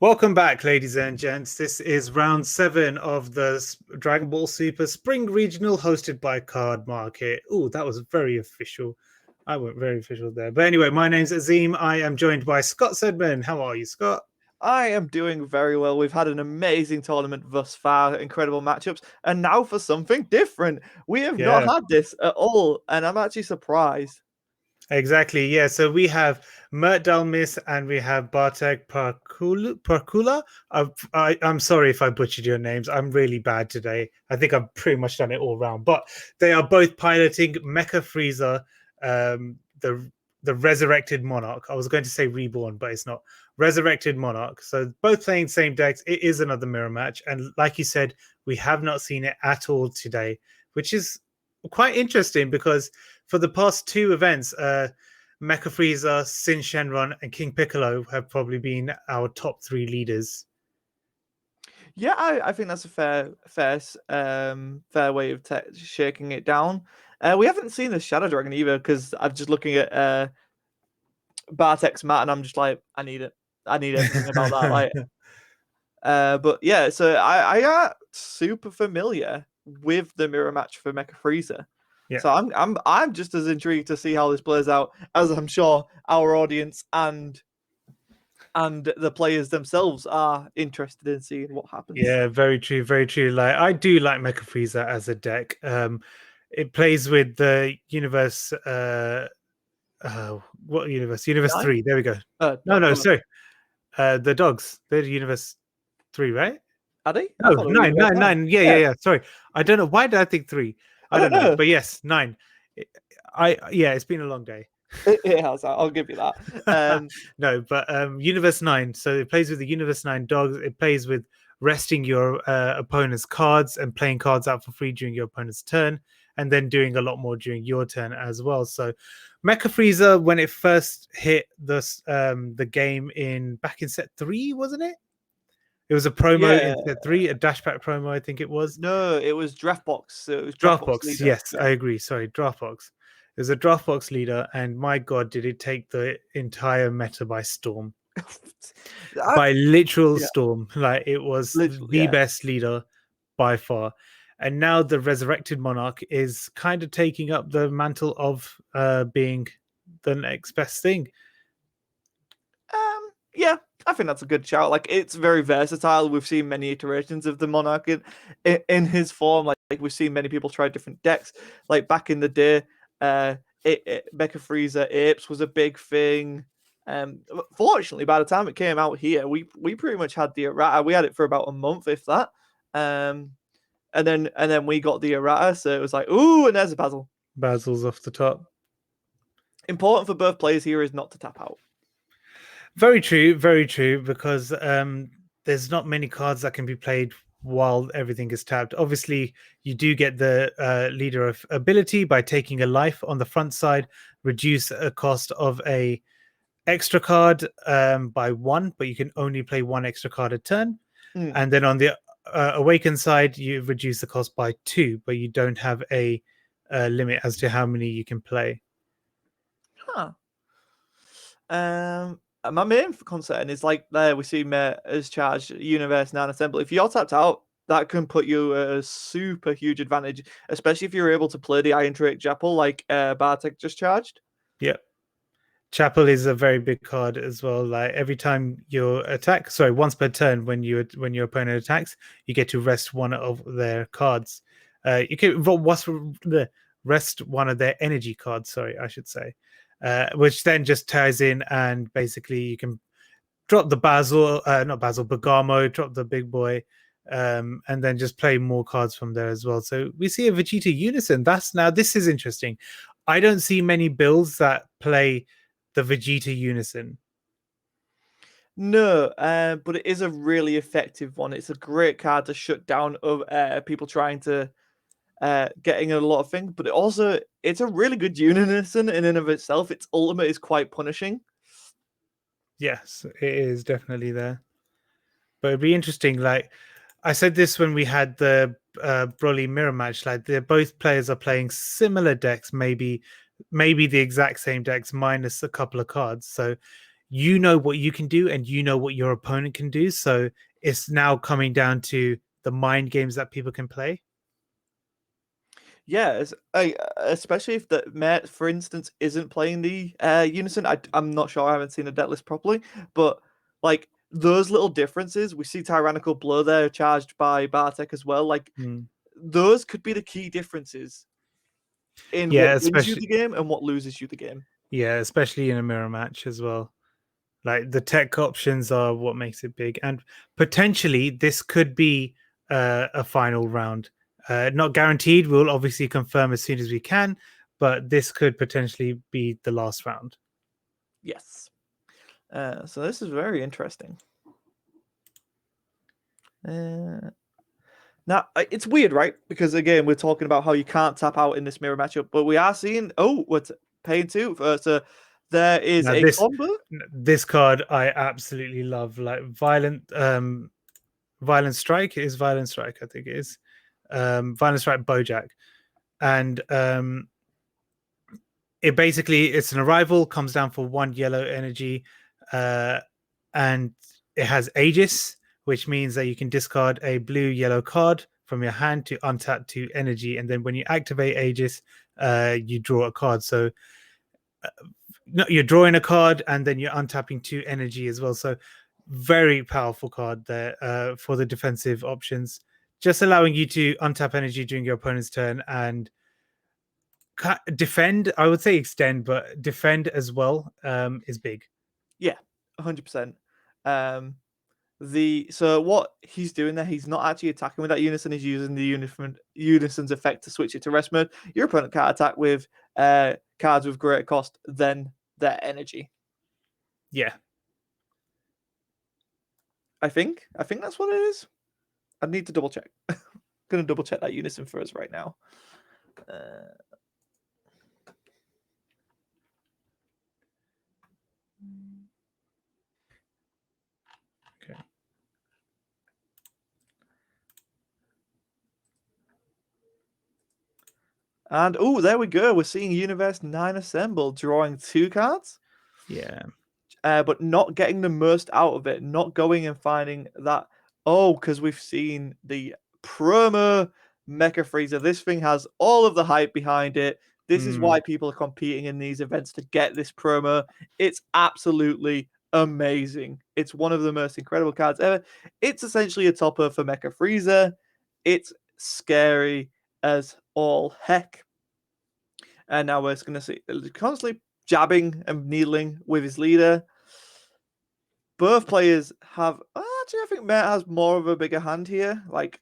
Welcome back, ladies and gents. This is round 7 of the Dragon Ball Super Spring Regional hosted by Cardmarket. Oh, that was very official. I went very official there. But anyway, my name's Azeem. I am joined by Scott Sedman. How are you, Scott? I am doing very well. We've had an amazing tournament thus far, incredible matchups, and now for something different. We have not Yeah, had this at all, and I'm actually surprised. exactly. Yeah, so we have Mert Dalmis and we have Bartek Pakula. I'm sorry if I butchered your names. I'm really bad today. I think I've pretty much done it all round. But they are both piloting Mecha Frieza, the Resurrected Monarch. I was going to say Reborn, but it's not. Resurrected Monarch. So both playing same decks. It is another mirror match. And like you said, we have not seen it at all today, which is quite interesting because for the past two events, Mecha Frieza, Sin Shenron, and King Piccolo have probably been our top three leaders. Yeah, I think that's a fair way of shaking it down. We haven't seen the Shadow Dragon either because I'm just looking at Bartek's mat and I'm just like, I need it. I need everything about that. But yeah, so I got super familiar with the mirror match for Mecha Frieza. Yeah. So I'm just as intrigued to see how this plays out as I'm sure our audience and the players themselves are interested in seeing what happens. Yeah, very true, very true. Like I do like Mecha Frieza as a deck. It plays with the universe. What universe? Universe Nine? 3. There we go. No, sorry. The dogs. They're Universe 3, right? Are they? I No, thought it was nine, Universe nine, Nine. nine. Yeah. Sorry, I don't know. Why did I think 3? I I don't don't know, know. but yes, 9. It's been a long day. It has. I'll give you that. No, but Universe 9. So it plays with the Universe 9 dogs. It plays with resting your opponent's cards and playing cards out for free during your opponent's turn, and then doing a lot more during your turn as well. So Mecha Frieza, when it first hit the game back in set 3, wasn't it? It was a promo in Yeah. set 3, a dashback promo, I think it was. No, it was Draftbox. It was Draftbox Draftbox, leader. yes, Yeah. I agree. Sorry, Draftbox. It was a Draftbox leader, and my god, did it take the entire meta by storm. By literal Yeah. storm. Like it was Literally, the yeah. best leader by far. And now the Resurrected Monarch is kind of taking up the mantle of being the next best thing. Yeah, I think that's a good shout. Like, it's very versatile. We've seen many iterations of the Monarch in his form. Like we've seen many people try different decks. Like back in the day, Mecha Frieza Apes was a big thing. Fortunately, by the time it came out here, we pretty much had the errata. We had it for about a month, if that. And then we got the errata, so it was like, ooh, and there's a Basil. Basil's off the top. Important for both players here is not to tap out. Very true, because there's not many cards that can be played while everything is tapped. Obviously, you do get the leader of ability by taking a life on the front side, reduce a cost of a extra card by 1, but you can only play 1 extra card a turn. And then on the awakened side, you reduce the cost by 2, but you don't have a limit as to how many you can play. My main concern is like there we see as charged Universe 9 Assembly. If you're tapped out, that can put you at a super huge advantage, especially if you're able to play the Iron Drake Chapel like Bartek just charged. Yep. Chapel is a very big card as well. Like every time you attack, once per turn when your opponent attacks, you get to rest one of their cards. You can rest one of their energy cards. Sorry, I should say, which then just ties in, and basically you can drop the not Basil, Bergamo, drop the big boy, and then just play more cards from there as well. So we see a Vegeta Unison. This is interesting. I don't see many builds that play the Vegeta Unison. No, but it is a really effective one. It's a great card to shut down of people trying to getting a lot of things, but it's a really good unison in and of itself. Its ultimate is quite punishing. Yes, it is definitely there. But it'd be interesting. Like I said this when we had the Broly mirror match. Like both players are playing similar decks, maybe the exact same decks minus a couple of cards. So you know what you can do and you know what your opponent can do. So it's now coming down to the mind games that people can play. Yeah, especially if the Met, for instance, isn't playing the Unison. I'm not sure. I haven't seen the deck list properly, but like those little differences, we see Tyrannical Blow there charged by Bartek as well. Like Mm. those could be the key differences in Yeah, what wins you especially the game and what loses you the game. especially in a mirror match as well. Like the tech options are what makes it big, and potentially this could be a final round. Not guaranteed. We'll obviously confirm as soon as we can, but this could potentially be the last round. Yes. So this is very interesting. Now it's weird, right? Because again, we're talking about how you can't tap out in this mirror matchup, but we are seeing what's paying two. So there is Now a combo. this card I absolutely love. Like violent strike is violent strike. I think it is violent strike Bojack, and it basically it's an arrival, comes down for 1 yellow energy, and it has Aegis, which means that you can discard a blue yellow card from your hand to untap 2 energy, and then when you activate Aegis, you draw a card. So no, you're drawing a card and then you're untapping 2 energy as well. So very powerful card there for the defensive options, just allowing you to untap energy during your opponent's turn and defend. I would say extend, but defend as well is big. Yeah, 100%. So what he's doing there, he's not actually attacking with that unison. He's using the unison's effect to switch it to rest mode. Your opponent can't attack with cards with greater cost than their energy. Yeah. I think that's what it is. I need to double check. Gonna double check that unison for us right now. Okay. And there we go. We're seeing Universe 9 assemble, drawing 2 cards. Yeah. But not getting the most out of it, not going and finding that. Because we've seen the promo Mecha Freezer. This thing has all of the hype behind it. This is why people are competing in these events to get this promo. It's absolutely amazing. It's one of the most incredible cards ever. It's essentially a topper for Mecha Freezer. It's scary as all heck. And now we're going to see constantly jabbing and needling with his leader. Both players have. Actually, I think Matt has more of a bigger hand here. But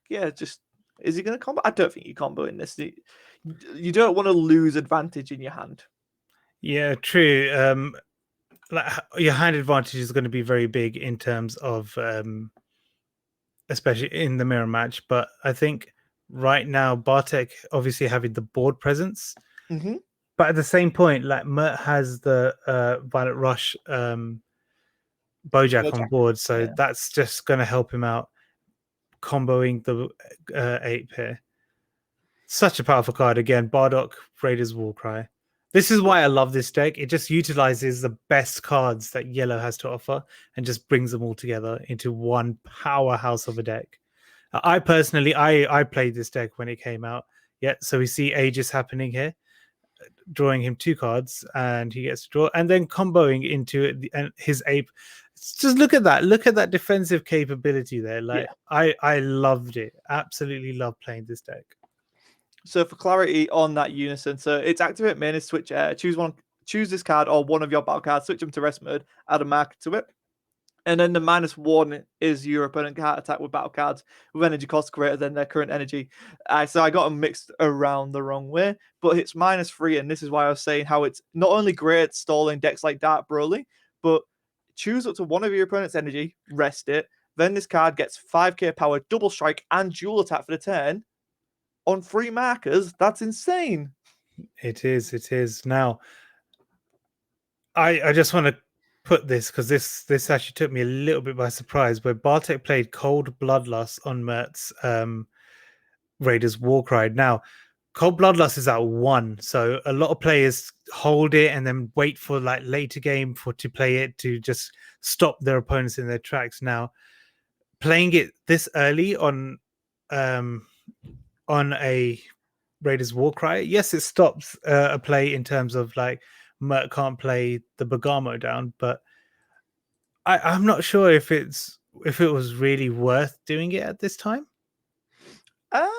yeah, just is he going to combo? I don't think you combo in this. You don't want to lose advantage in your hand. Yeah, true. Like your hand advantage is going to be very big in terms of, especially in the mirror match. But I think right now Bartek obviously having the board presence. Mm-hmm. But at the same point, like Mert has the Violet Rush Bojack on board, so that's just going to help him out comboing the 8 pair. Such a powerful card again. Bardock, Raiders Warcry. This is why I love this deck. It just utilizes the best cards that Yellow has to offer and just brings them all together into one powerhouse of a deck. I personally, I played this deck when it came out. Yeah, so we see Aegis happening here, drawing him 2 cards, and he gets to draw, and then comboing into his ape. Just look at that. Look at that defensive capability there. Like I loved it. Absolutely love playing this deck. So for clarity on that unison, so it's activate main is switch. Choose this card or one of your battle cards, switch them to rest mode, add a marker to it. And then the -1 is your opponent can't attack with battle cards with energy cost greater than their current energy. So I got them mixed around the wrong way, but it's -3, and this is why I was saying how it's not only great at stalling decks like Dark Broly, but choose up to one of your opponent's energy, rest it. Then this card gets 5k power, double strike, and dual attack for the turn on 3 markers. That's insane. It is. It is. Now, I just want to put this because this actually took me a little bit by surprise. Where Bartek played Cold Bloodlust on Mert's Raiders Warcry. Now, Cold Bloodlust is at 1, so a lot of players hold it and then wait for like later game for to play it to just stop their opponents in their tracks. Now, playing it this early um on a Raiders Warcry, yes, it stops a play in terms of like Mert can't play the Bergamo down, but I'm not sure if it was really worth doing it at this time. Um,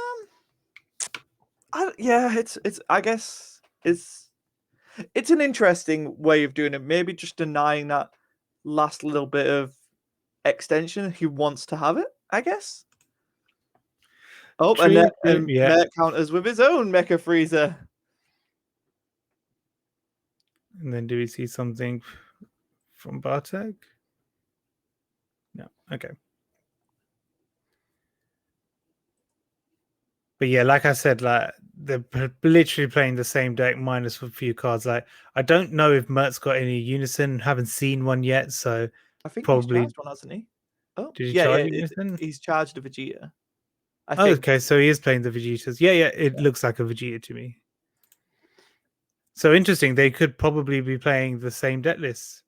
yeah, it's. I guess it's an interesting way of doing it. Maybe just denying that last little bit of extension. He wants to have it, I guess. Oh, True, and yeah. Mert counters with his own Mecha Freezer. And then do we see something from Bartek? No. Okay. But yeah, like I said, like they're literally playing the same deck minus a few cards. Like I don't know if Mert's got any unison. Haven't seen one yet, so I think he's probably charged one, hasn't he? Oh, did he yeah, charge yeah. unison? He's charged a Vegeta. I Oh, think. okay, so he is playing the Vegetas. Yeah, yeah, it looks like a Vegeta to me. So interesting. They could probably be playing the same deck list.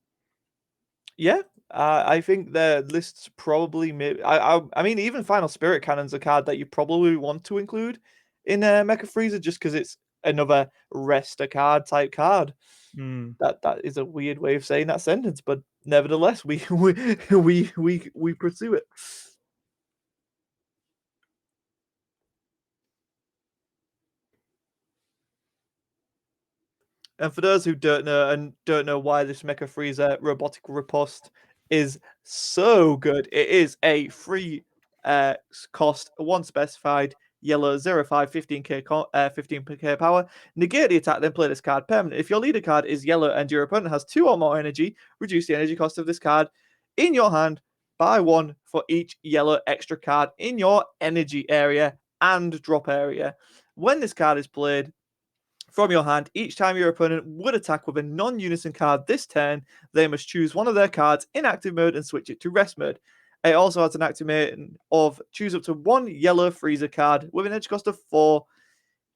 Yeah, I think their lists probably. I mean, even Final Spirit Cannon's a card that you probably want to include in Mecha Freezer just because it's another rest a card type card. Mm. That is a weird way of saying that sentence, but nevertheless, we pursue it. And for those who don't know why this Mecha Freezer robotic riposte is so good, it is a free cost, one specified yellow 05 15k 15k power. Negate the attack, then play this card permanent. If your leader card is yellow and your opponent has 2 or more energy, reduce the energy cost of this card in your hand by 1 for each yellow extra card in your energy area and drop area. When this card is played from your hand, each time your opponent would attack with a non-unison card this turn, they must choose one of their cards in active mode and switch it to rest mode. It also has an activation of choose up to 1 yellow freezer card with an edge cost of 4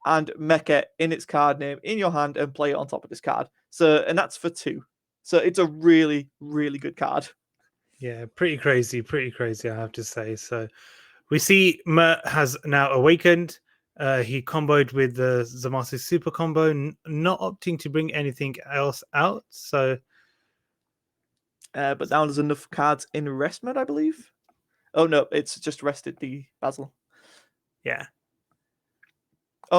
and mecha in its card name in your hand and play it on top of this card. And that's for 2. So it's a really, really good card. Yeah, pretty crazy, I have to say. So we see Mert has now awakened. He comboed with the Zamasu super combo, not opting to bring anything else out. So, But now there's enough cards in rest mode, I believe. Oh no, it's just rested the Basil. yeah,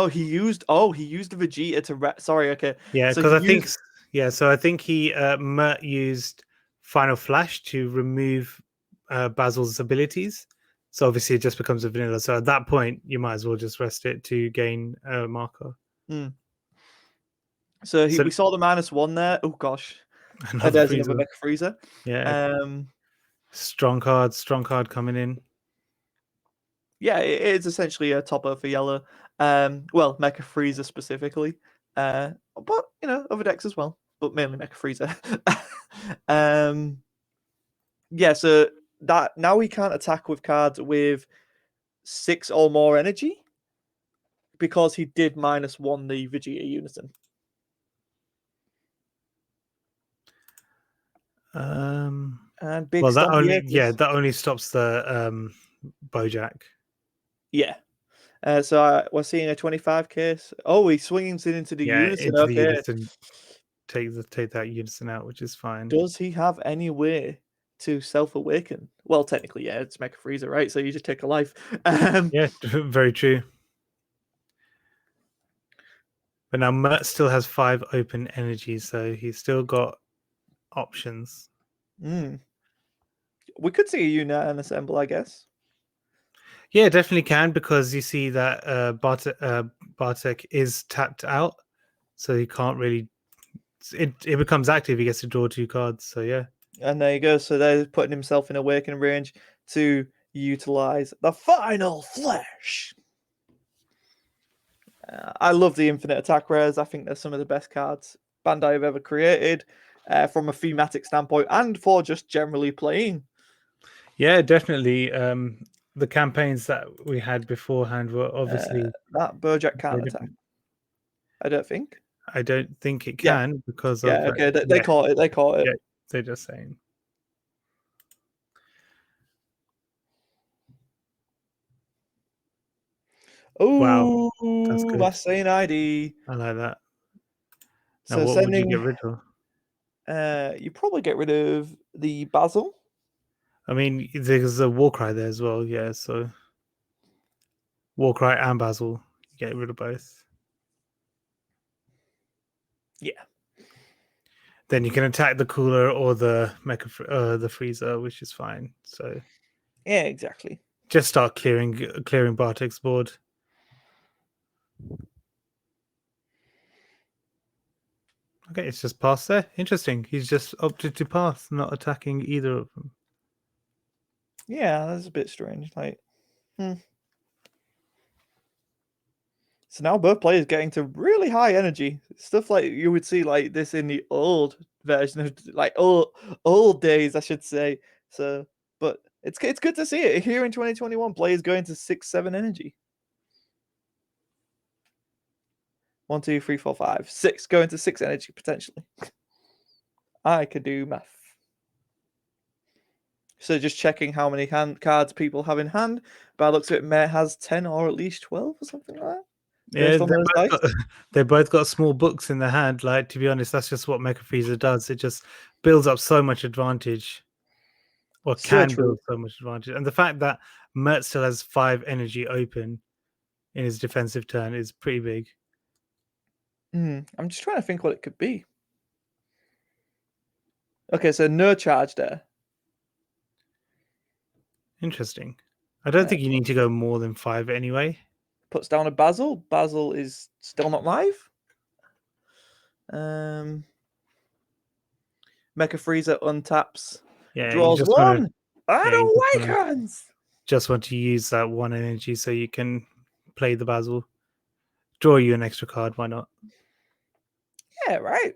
He used the Vegeta to sorry, okay. yeah, So because he I think used so I think he Mert used Final Flash to remove Basil's abilities. So obviously it just becomes a vanilla. So at that point, you might as well just rest it to gain a marker. So So we saw the -1 there. Oh gosh. another There's another freezer. Mecha Freezer. Yeah, strong card coming in. Yeah, it is essentially a topper for yellow. Well, Mecha Freezer specifically. But other decks as well, but mainly Mecha Freezer. Yeah, so that now we can't attack with cards with 6 or more energy because he did -1 the Vegeta Unison. And big Well, Stompy that only stops the Bojack. Yeah. So we're seeing a 25 case. Oh, he's swinging it into the Yeah, unison. into the Okay. unison. Take that unison out, which is fine. Does he have any way to self-awaken? Well, technically, yeah, it's Mecha Freezer, right? So you just take a life. Yeah, very true. But now Mert still has 5 open energies, so he's still got options. We could see a unit and assemble, I guess. Yeah, definitely can, because you see that Bartek is tapped out, so he can't really. It becomes active. He gets to draw 2 cards. So yeah. And there you go. So they're putting himself in awakening range to utilize the final flash. I love the infinite attack rares. I think they're some of the best cards Bandai have ever created from a thematic standpoint and for just generally playing. Yeah, definitely. The campaigns that we had beforehand were obviously that Bojack can't very attack. different. I don't think. I don't think it Yeah. can because Yeah, of okay. They yeah, caught it. They caught it. yeah. They're just saying. Wow, that's Oh, good. that's saying ID. I like that. Now, So what would you get sending. rid of? You probably get rid of the basil. I mean, there's a Warcry there as well. Yeah, so Warcry and Basil, you get rid of both. Yeah. Then you can attack the cooler or the the freezer, which is fine. So Yeah, exactly. just start clearing Bartek's board. Okay, it's just pass there. Interesting. He's just opted to pass, not attacking either of them. Yeah, that's a bit strange. Like, so now both players getting to really high energy stuff like you would see like this in the old version of like old days, I should say. So, but it's good to see it here in 2021. Players going to 6-7 energy. 1, 2, 3, 4, 5, 6 going to 6 energy potentially. I could do math. So just checking how many cards people have in hand. By the looks of it, Mare has 10 or at least 12 or something like that. Yeah, Based on those dice. they both got small books in their hand. Like, to be honest, that's just what Mecha Freezer does. It just builds up so much advantage, or So can true. build so much advantage. And the fact that Mert still has 5 energy open in his defensive turn is pretty big. I'm just trying to think what it could be. Okay, so no charge there. Interesting. I don't think you need to go more than 5 anyway. Puts down a Basil. Basil is still not live. Mecha Freezer untaps. Yeah, you Draws just want to. one. And Yeah, you awakens. just want to use that 1 energy so you can play the Basil. Draw you an extra card. Why not? Yeah, right.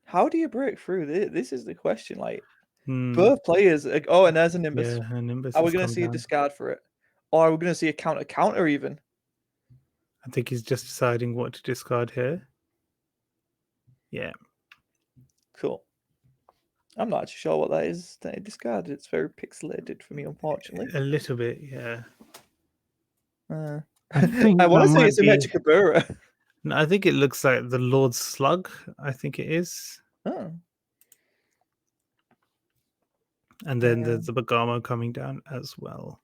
How do you break through? This is the question. Like, both players. Oh, and there's a Nimbus. Yeah, and Nimbus Are we has going to come see a down. discard for it? Or are we going to see a counter even? I think he's just deciding what to discard here. Yeah. Cool. I'm not actually sure what that is that he discarded. It's very pixelated for me, unfortunately. A little bit, yeah. I think want that to say might it's a be. Mechikabura. No, I think it looks like the Lord's Slug. I think it is. Oh. And then there's the Bagamo coming down as well.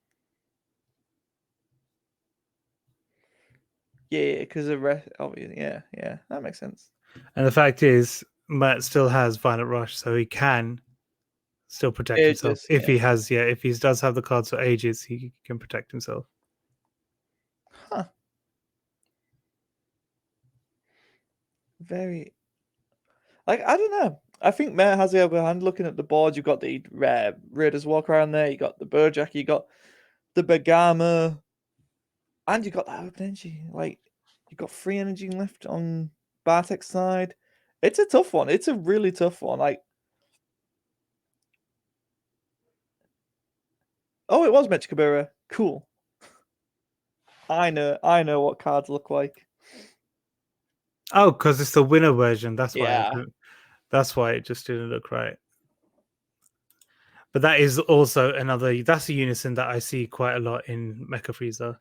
Yeah, because of yeah, that makes sense. And the fact is, Matt still has Violent Rush, so he can still protect himself. Ages, If yeah. he has, yeah, if he does have the cards for ages, he can protect himself. Huh. Very. Like, I don't know. I think Matt has the upper hand. Looking at the board, you've got the Raiders walk around there. You got the Bojack. You got the Bagama, and you got that open energy. Like, you got free energy left on Bartek's side. It's a tough one. It's a really tough one. Like, oh, it was Mechikabura. Cool. I know what cards look like. Oh, because it's the winner version. That's why. Yeah. That's why it just didn't look right. But that is also another. That's a unison that I see quite a lot in Mecha Freezer.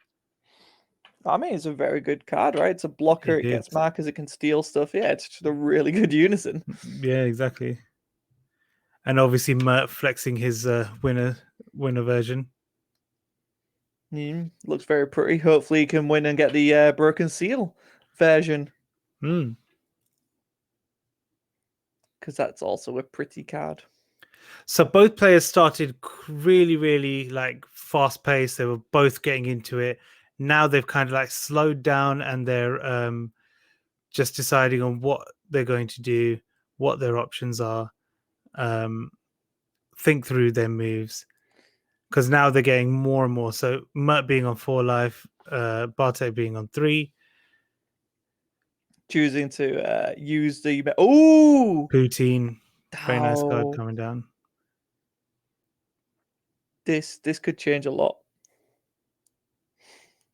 I mean, it's a very good card, right? It's a blocker. It gets is. markers. It can steal stuff. Yeah, it's just a really good unison. Yeah, exactly. And obviously, Mert flexing his winner version. Looks very pretty. Hopefully, he can win and get the broken seal version. Because that's also a pretty card. So both players started really, really like fast paced. They were both getting into it. Now they've kind of like slowed down and they're just deciding on what they're going to do, what their options are, think through their moves. Because now they're getting more and more. So Mert being on 4 life, Bartek being on 3. Choosing to use the Poutine, very nice card coming down. This could change a lot.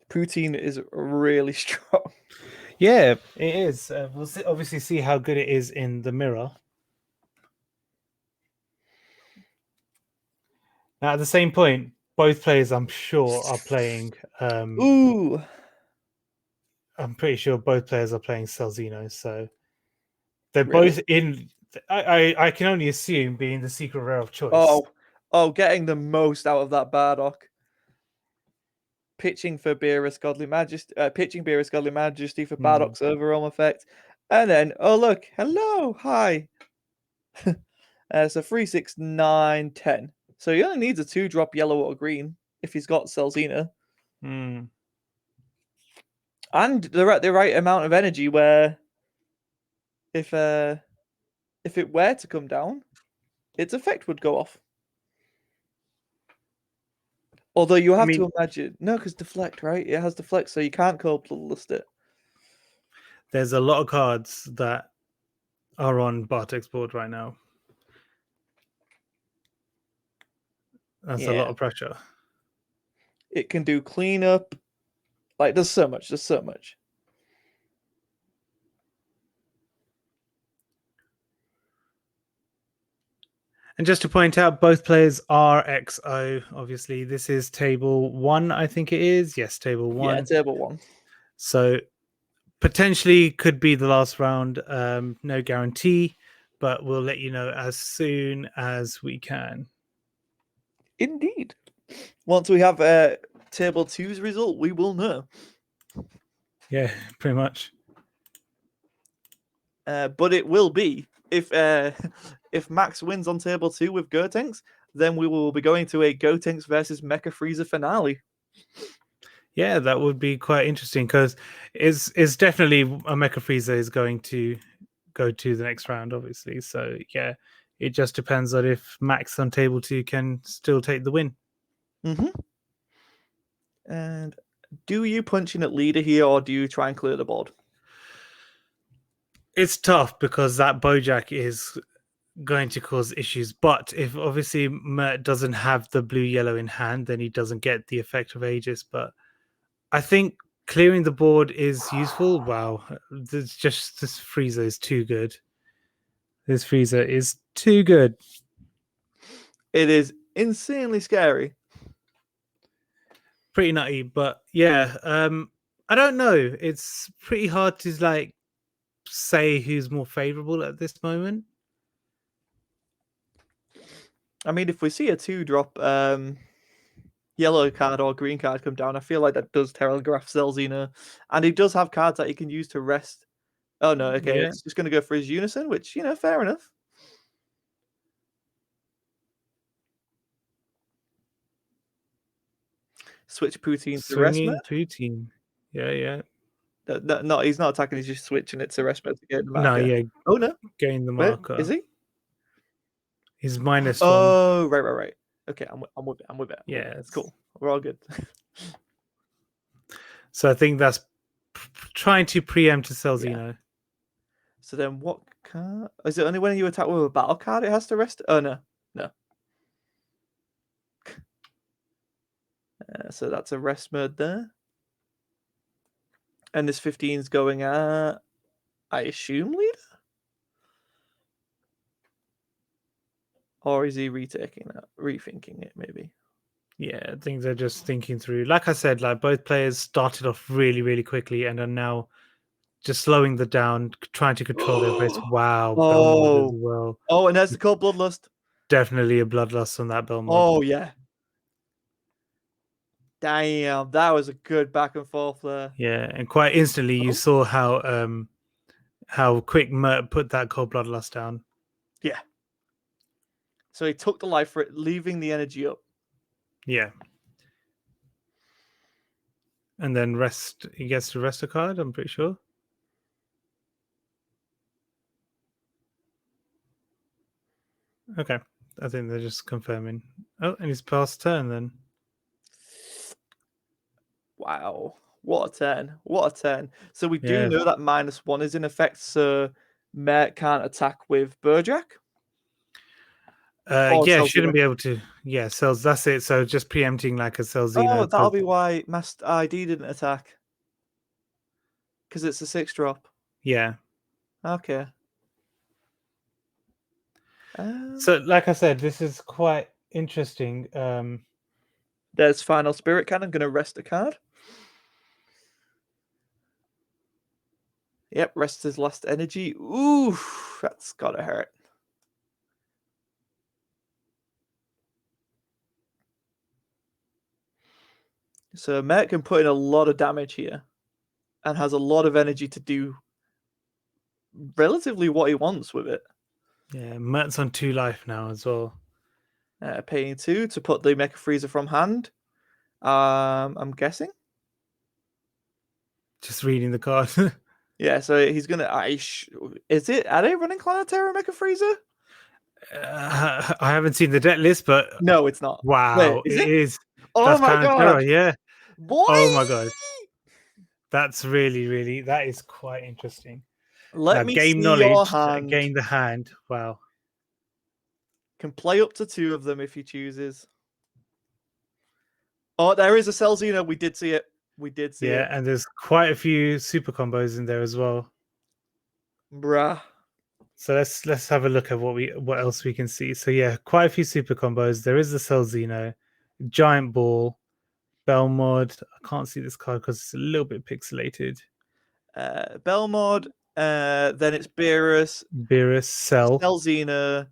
Poutine is really strong. Yeah, it is. We'll obviously see how good it is in the mirror. Now, at the same point, both players, I'm sure, are playing. Ooh, I'm pretty sure both players are playing Celzino, so they're really? both in. I can only assume being the secret rare of choice. Getting the most out of that Bardock. Pitching for Beerus Godly Majesty, pitching Beerus Godly Majesty for Bardock's Overwhelm effect, and then look, hello, hi. So 3, 6, 9, 10. So he only needs a 2-drop yellow or green if he's got Celzina. Mm. And they're at the right amount of energy where if it were to come down, its effect would go off. Although you have to imagine because deflect, right? It has deflect, so you can't cold bloodlust it. There's a lot of cards that are on Bartek's board right now. That's a lot of pressure. It can do cleanup. Like there's so much. There's so much. And just to point out, both players are XO. Obviously, this is table 1, I think it is. Yes, table 1. Yeah, table 1. So potentially could be the last round. No guarantee, but we'll let you know as soon as we can. Indeed. Once we have table 2's result, we will know. Yeah, pretty much. But it will be if Max wins on table 2 with Gotenks, then we will be going to a Gotenks versus Mecha Frieza finale. Yeah, that would be quite interesting because it's definitely a Mecha Frieza is going to go to the next round, obviously. So yeah, it just depends on if Max on table 2 can still take the win. Mm-hmm. And do you punch in at leader here, or do you try and clear the board? It's tough because that Bojack is going to cause issues. But if obviously Mert doesn't have the blue yellow in hand, then he doesn't get the effect of Aegis. But I think clearing the board is useful. Wow, this Frieza is too good. This Frieza is too good. It is insanely scary. Pretty nutty, but yeah, I don't know. It's pretty hard to like say who's more favorable at this moment. I mean, if we see a 2-drop yellow card or green card come down, I feel like that does telegraph Celzina, and he does have cards that he can use to rest. Oh no, okay, Yeah. it's just going to go for his Unison, which fair enough. Switch Poutine to Resma. Poutine. Yeah. No, he's not attacking. He's just switching it to Resma to get the marker. No, yeah. Oh no, Gain the wait, marker. is he? He's -1. Oh, right. Okay, I'm with it. I'm with it. Yeah, it's cool. We're all good. So I think that's trying to preempt to Celzino. Yeah. So then what card? Is it only when you attack with a battle card it has to rest? Oh, no. So that's a rest mode there. And this 15 is going at, I assume, leader? Or is he rethinking it, maybe? Yeah, I think they're just thinking through. Like I said, like both players started off really, really quickly and are now just slowing the down, trying to control their pace. Wow, Belmont as well. Oh, and there's the cold bloodlust. Definitely a bloodlust on that Belmont. Oh, yeah. Damn, that was a good back and forth there. Yeah, and quite instantly you saw how quick Mert put that cold bloodlust down. Yeah. So he took the life for it, leaving the energy up. Yeah. And then he gets to rest a card, I'm pretty sure. Okay. I think they're just confirming. Oh, and he's past turn then. Wow. What a turn. So we do know that -1 is in effect, so Mert can't attack with Bojack? Or Yeah, Celzina. shouldn't be able to. Yeah, cells. That's it. So just preempting like a Oh, Celzino that'll because be why Master ID didn't attack. Because it's a 6-drop. yeah. Okay. So like I said, this is quite interesting. There's Final Spirit Cannon. Gonna rest a card. Yep, rest his last energy. Ooh, that's gotta hurt. So Mert can put in a lot of damage here and has a lot of energy to do relatively what he wants with it. Yeah, Mert's on 2 life now as well. Paying 2 to put the Mecha Freezer from hand. I'm guessing. Just reading the card. Yeah, so he's gonna. Is it? Are they running Clanatera Mecha Freezer? I haven't seen the deck list, but No, it's not. Wait, wow, is it it? is. Oh That's my god, Planetera, yeah. boy! Oh my god, that's really that is quite interesting. Now, Let me game see your knowledge, hand. gain the hand. Wow. Can play up to 2 of them if he chooses. Oh, there is a Celzina. We did see it. We did see Yeah, it. and there's quite a few super combos in there as well. Bruh. So let's have a look at what else we can see. So yeah, quite a few super combos. There is the Celzino, Giant Ball, Belmod. I can't see this card because it's a little bit pixelated. Belmod. Then it's Beerus, Beerus, Cell. Celzina,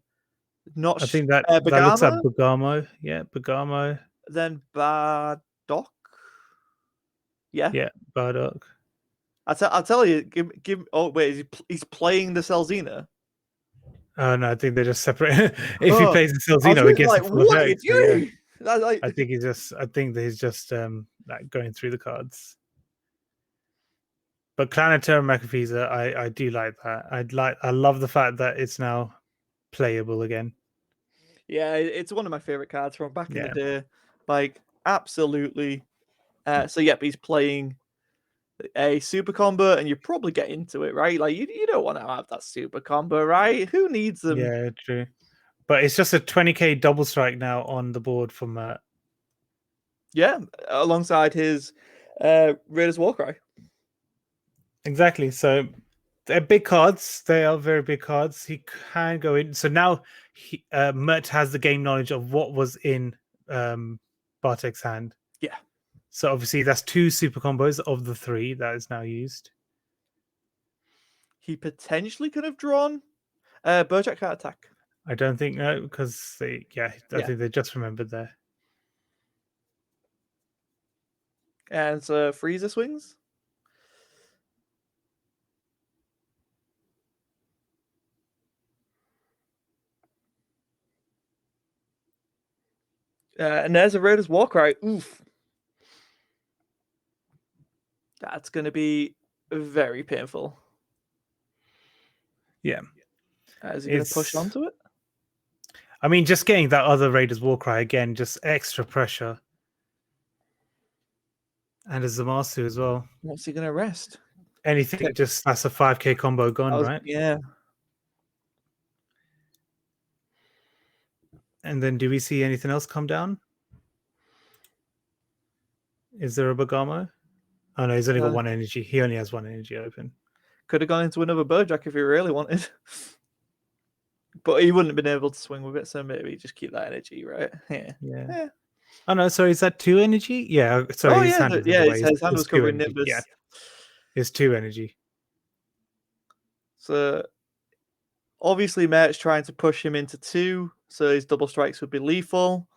I think that looks like Bagama, Bergamo. Yeah, Bergamo. then Bardock. Yeah, Yeah, Bardock. I'll tell you. Give. Oh wait, he's playing the Celzina. Oh no, I think they're just separate. If he Oh, plays the I was Celzino, it really gets the like, full what are you effect. So yeah, doing? Like, I think that he's just like going through the cards. But Planetary Macaphiza, I do like that. I love the fact that it's now playable again. yeah, it's one of my favorite cards from back in the Yeah. day. Like, absolutely. So yep, he's playing a super combo, and you probably get into it, right? Like, you don't want to have that super combo, right? Who needs them? Yeah, true. But it's just a 20k double strike now on the board for Mert. Yeah, alongside his Raiders Warcry. Exactly. So they're big cards. They are very big cards. He can go in. So now Mert has the game knowledge of what was in Bartek's hand. Yeah. So obviously that's 2 super combos of the 3 that is now used. He potentially could have drawn Bojack Cat Attack. I don't think no, because I think they just remembered there. And so Freezer swings. And there's a Raiders Warcry. Oof. That's going to be very painful. Yeah. Is he going to push onto it? I mean, just getting that other Raiders Warcry again, just extra pressure. And as the Master as well. What's he going to rest? Anything, just that's a 5k combo gone, right? Yeah. And then do we see anything else come down? Is there a Bergamo? Oh no, he's only got 1 energy. He only has 1 energy open. Could have gone into another Bojack if he really wanted. But he wouldn't have been able to swing with it, so maybe just keep that energy, right? Yeah. Oh no, sorry, is that 2 energy? Yeah, sorry, his hand was in the way. His hand was covering Nimbus. Yeah, it's 2 energy. So obviously, Mert's trying to push him into 2, so his double strikes would be lethal.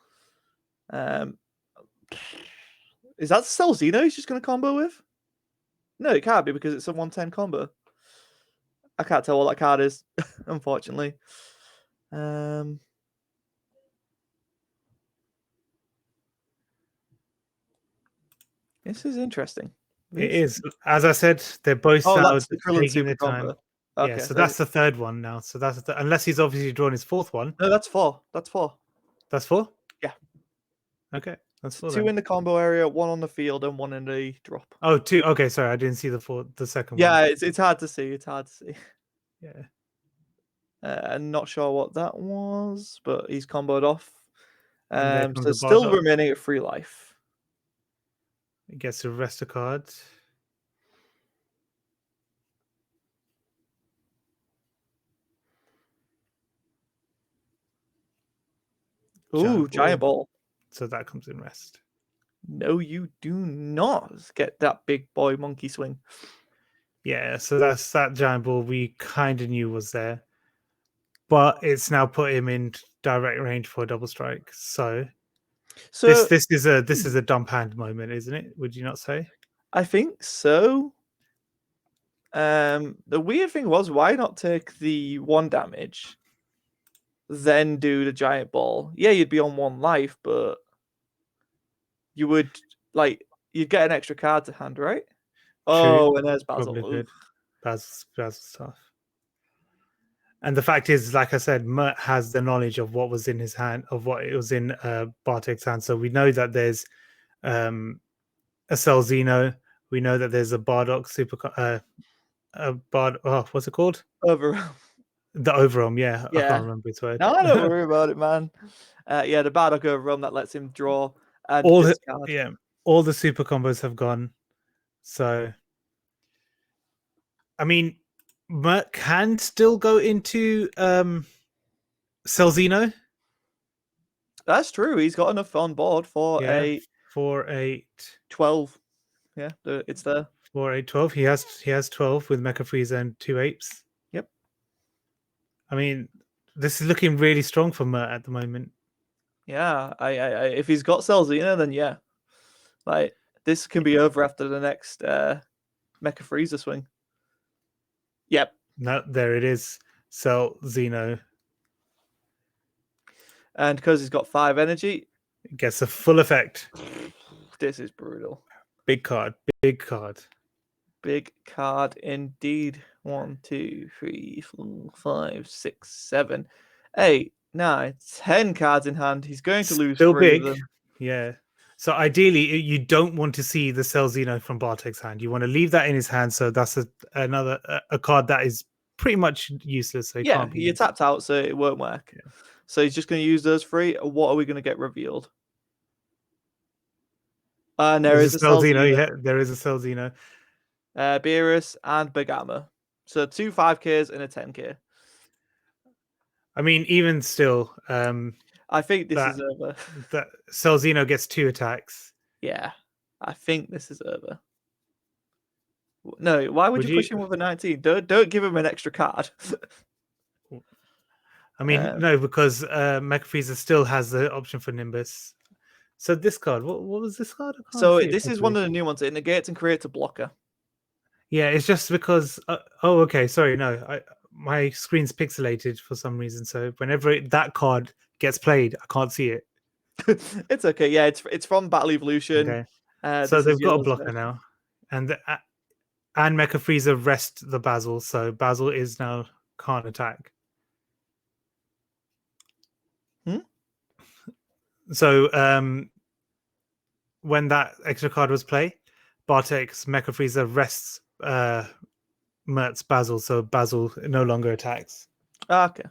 Is that Celzino he's just going to combo with? No, it can't be because it's a 110 combo. I can't tell what that card is, unfortunately. This is interesting. It is. As I said, they're both that's the Krillin taking Super their time. combo. Okay, so that's the 3rd one now. So that's unless he's obviously drawn his 4th one. No, that's 4. That's 4. That's 4? Yeah. Okay, that's 4. 2 then. in the combo area, 1 on the field, and 1 in the drop. Oh, 2. Okay, sorry, I didn't see the 2nd one. Yeah, it's hard to see. It's hard to see. Yeah. I'm not sure what that was, but he's comboed off. And there comes So a still Bardock. remaining at 3 life. It gets to rest a card. Ooh, giant ball. So that comes in rest. No, you do not get that big boy monkey swing. Yeah, so that's that giant ball we kind of knew was there, but it's now put him in direct range for a double strike. So So this is a dump hand moment, isn't it? Would you not say? I think so. The weird thing was, why not take the 1 damage, then do the giant ball? Yeah, you'd be on 1 life, but you would you'd get an extra card to hand, right? True, Oh, and there's probably Basil. Oof. could. Baz tough. And the fact is, like I said, Mert has the knowledge of what was in his hand, of what it was in Bartek's hand. So we know that there's um, a Celzino. We know that there's a Bardock a Bard. Oh, what's it called? Overall. The Overwhelm. Yeah, I Yeah. can't remember its word. No, don't worry about it, man. Yeah, the Bardock Overrun that lets him draw and all discard. yeah, all the super combos have gone. So, I mean, Mert can still go into Celzino. That's true. He's got enough on board for Yeah, a 4, 8, 12. Yeah, it's there. 4, 8, 12. He has 12 with Mecha Frieza and 2 apes. Yep. I mean, this is looking really strong for Mert at the moment. Yeah, I if he's got Celzina, then yeah, like this can be over after the next Mecha Frieza swing. Yep. No, there it is. Celzino And because he's got 5 energy, gets a full effect. this is brutal. Big card, big card. Big card indeed. 1, 2, 3, 4, 5, 6, 7, 8, 9, 10 cards in hand. He's going to lose Still 3 of big. them. Yeah. So ideally, you don't want to see the Celzino from Bartek's hand. You want to leave that in his hand. So that's another card that is pretty much useless. So he Yeah, can't be you're used. tapped out, so it won't work. Yeah. So he's just going to use those 3. What are we going to get revealed? And there is a Celzino. Celzina, Yeah, there is a Celzino. Beerus, and Begama. So 2 5Ks and a 10K. I mean, even still, I think this that is over. that Celzino gets 2 attacks. Yeah, I think this is over. No, why would you push him with a 19? Don't give him an extra card. I mean, no, because Mecha Frieza still has the option for Nimbus. So this card, what was this card? I can't So see it this is one properly. of the new ones. It negates and creates a blocker. Yeah, it's just because. Oh, okay. Sorry, no. My screen's pixelated for some reason. So whenever that card gets played, I can't see it. It's okay. Yeah, it's from Battle Evolution. Okay. So This is they've got a Yellow's blocker version. now, and Mecha Frieza rest the Basil. So Basil is now can't attack. Hmm? So when that extra card was played, Bartek's Mecha Frieza rests Mert's Basil, so Basil no longer attacks. Okay.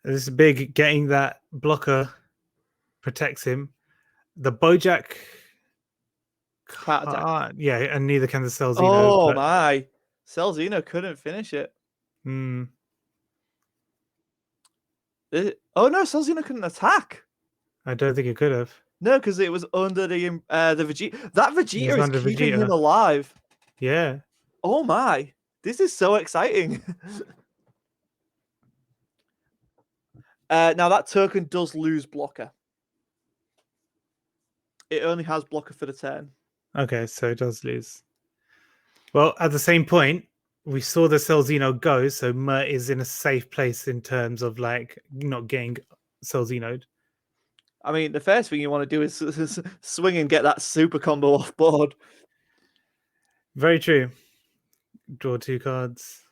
This is big. Getting that blocker protects him. The Bojack Can't attack. can't. Yeah, and neither can the Celzino. Oh But my. Celzino couldn't finish it. Oh no, Celzino couldn't attack. I don't think it could have. No, because it was under the Vegeta. That It was Vegeta is under keeping him Vegeta. alive. Yeah. Oh my. This is so exciting. Now that token does lose blocker. It only has blocker for the turn. Okay, so it does lose. Well, at the same point, we saw the Celzino go, so Mert is in a safe place in terms of like not getting Celzino'd. I mean, the first thing you want to do is swing and get that super combo off board. Very true. Draw 2 cards.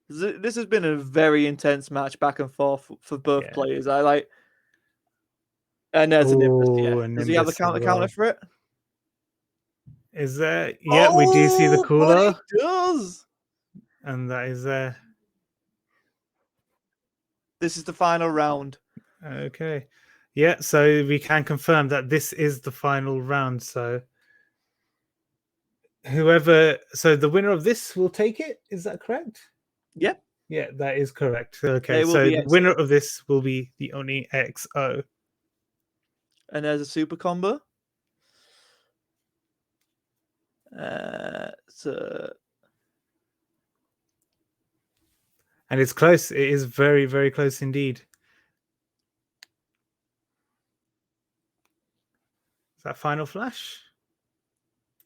This has been a very intense match back and forth for both players. And there's a Nimbus. Yeah. And Does he have a Nimbus as counter well. for it? Is there? Yeah, we do see the Oh, but it cooler, does. and that is there. This is the final round. Okay. Yeah, so we can confirm that this is the final round. So so the winner of this will take it. Is that correct? Yep. Yeah, that is correct. Okay, It will so be the XO. winner of this will be the Oni XO. And there's a super combo. So And it's close. It is very, very close indeed. Is that final flash?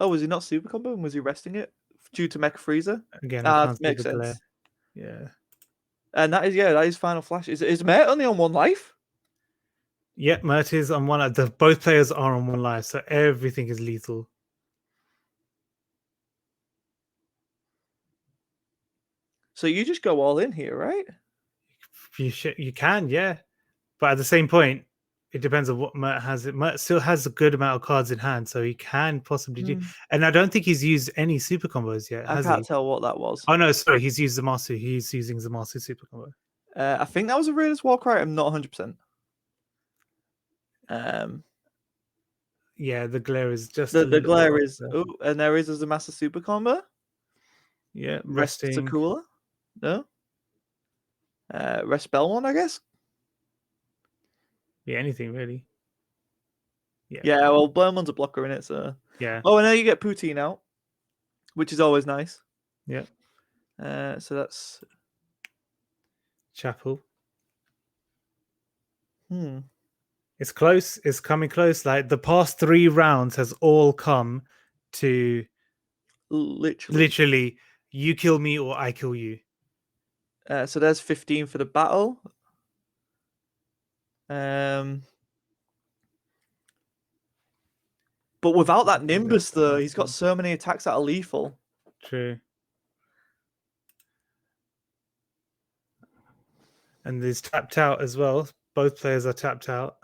oh, was he not super combo? And was he resting it due to Mecha Freezer? Again, I Ah, can't see makes the glare. sense. Yeah. And that is final flash. Is Mate only on one life? Yep, Mert is on one. Both players are on one life, so everything is lethal. So you just go all in here, right? You can, yeah, but at the same point, it depends on what Mert has. Mert still has a good amount of cards in hand, so he can possibly do. And I don't think he's used any super combos yet, I has can't he? tell what that was. Oh no, sorry, he's used Zamasu. He's using Zamasu super combo. I think that was a Raiders Warcry. I'm not 100%. Yeah, the glare is just a The little glare off is there. oh, and there is a Master Super combo. Yeah, Rest resting. Takula. No. Rest Belmont, I guess. Yeah, anything really. Yeah, well, Belmont's a blocker in it, so. Yeah. Oh, and now you get Poutine out, which is always nice. Yeah. So that's. Chapel. It's close. It's coming close. Like the past 3 rounds has all come to literally you kill me or I kill you. So there's 15 for the battle. But without that Nimbus, though, he's got so many attacks that are lethal. True. And he's tapped out as well. Both players are tapped out.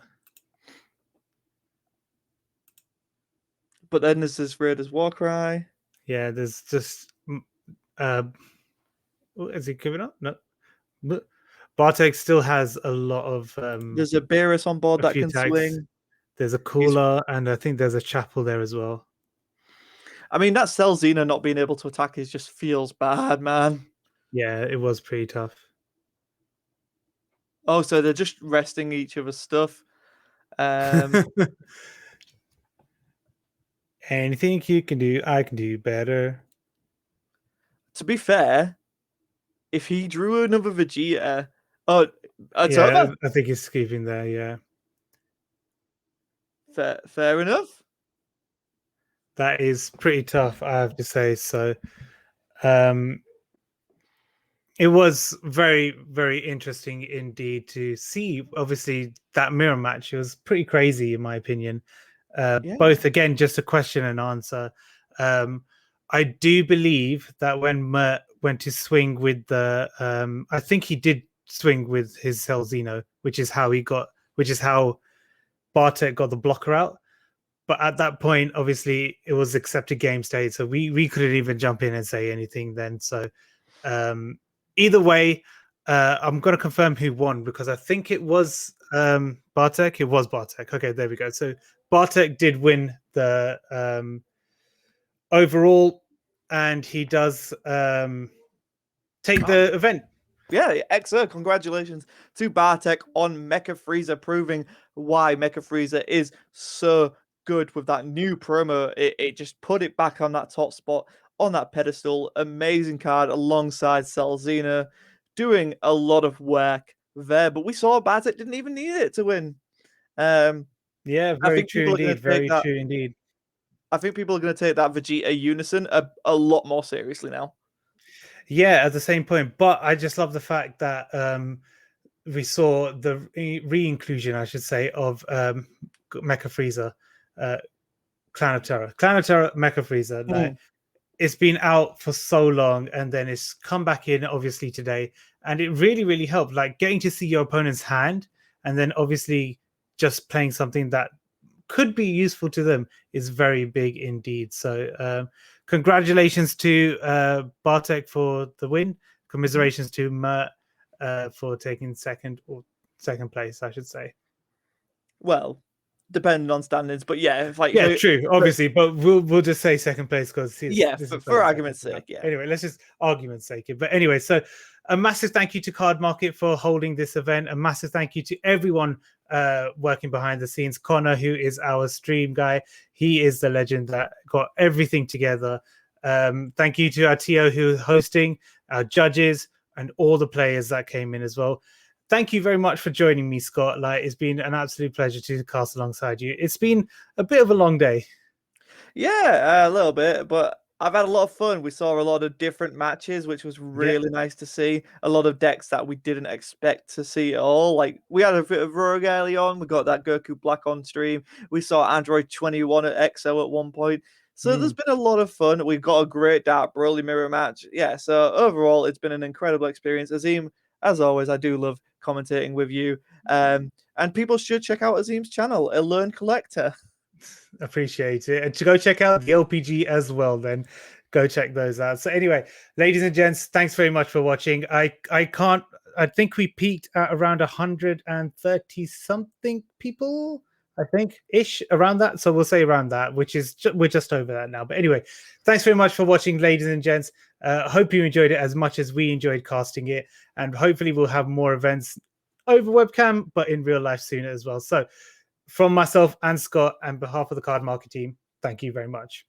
But then there's this Raiders Warcry. Yeah, there's just is he giving up? No. Bartek still has a lot of There's a Beerus on board that can swing. There's a cooler, and I think there's a chapel there as well. I mean, that Celzina not being able to attack just feels bad, man. Yeah, it was pretty tough. Oh, so they're just resting each other's stuff. Anything you can do, I can do better. To be fair, if he drew another Vegeta, it's yeah, over. I think he's keeping there. Yeah, fair enough. That is pretty tough, I have to say. So, it was very, very interesting indeed to see. Obviously, that mirror match, it was pretty crazy, in my opinion. Both, again, just a question and answer. I do believe that when Mert went to swing with the, I think he did swing with his Celzino, which is how Bartek got the blocker out. But at that point, obviously, it was accepted game state, so we couldn't even jump in and say anything then. So, either way, I'm going to confirm who won because I think it was Bartek. It was Bartek. Okay, there we go. So Bartek did win the overall, and he does take the event. Yeah, excellent. Congratulations to Bartek on Mecha Freezer, proving why Mecha Freezer is so good with that new promo. It just put it back on that top spot, on that pedestal. Amazing card alongside Celzina, doing a lot of work there. But we saw Bartek didn't even need it to win. Yeah, very true indeed. Very true indeed. I think people are going to take that Vegeta Unison a lot more seriously now. Yeah, at the same point. But I just love the fact that we saw the re-inclusion, I should say, of Mecha Freezer, Clan of Terror, Mecha Freezer. Like, it's been out for so long, and then it's come back in obviously today, and it really, really helped. Like getting to see your opponent's hand, and then obviously just playing something that could be useful to them is very big indeed. So congratulations to Bartek for the win. Commiserations to Mert for taking second place, I should say. Well, depending on standings, but yeah, Yeah, true, obviously, but we'll just say second place because for argument's sake, yeah. Anyway, let's just argument's sake. But anyway, so a massive thank you to Cardmarket for holding this event. A massive thank you to everyone working behind the scenes. Connor, who is our stream guy, he is the legend that got everything together. Thank you to our TO who's hosting, our judges, and all the players that came in as well. Thank you very much for joining me, Scott. Like, it's been an absolute pleasure to cast alongside you. It's been a bit of a long day. Yeah, a little bit, but I've had a lot of fun. We saw a lot of different matches, which was really nice to see. A lot of decks that we didn't expect to see at all. Like, we had a bit of Rogue early on. We got that Goku Black on stream. We saw Android 21 at EXO at one point. So there's been a lot of fun. We've got a great Dark Broly mirror match. Yeah, so overall, it's been an incredible experience. Azeem, as always, I do love commentating with you. And people should check out Azeem's channel, A Learn Collector. Appreciate it. And to go check out the LPG as well, then go check those out. So anyway, ladies and gents, thanks very much for watching. I think we peaked at around 130 something people, I think, ish, around that. So we'll say around that, which is we're just over that now. But anyway, thanks very much for watching, ladies and gents. Hope you enjoyed it as much as we enjoyed casting it, and hopefully we'll have more events over webcam, but in real life sooner as well. So from myself and Scott, and behalf of the Cardmarket team, thank you very much.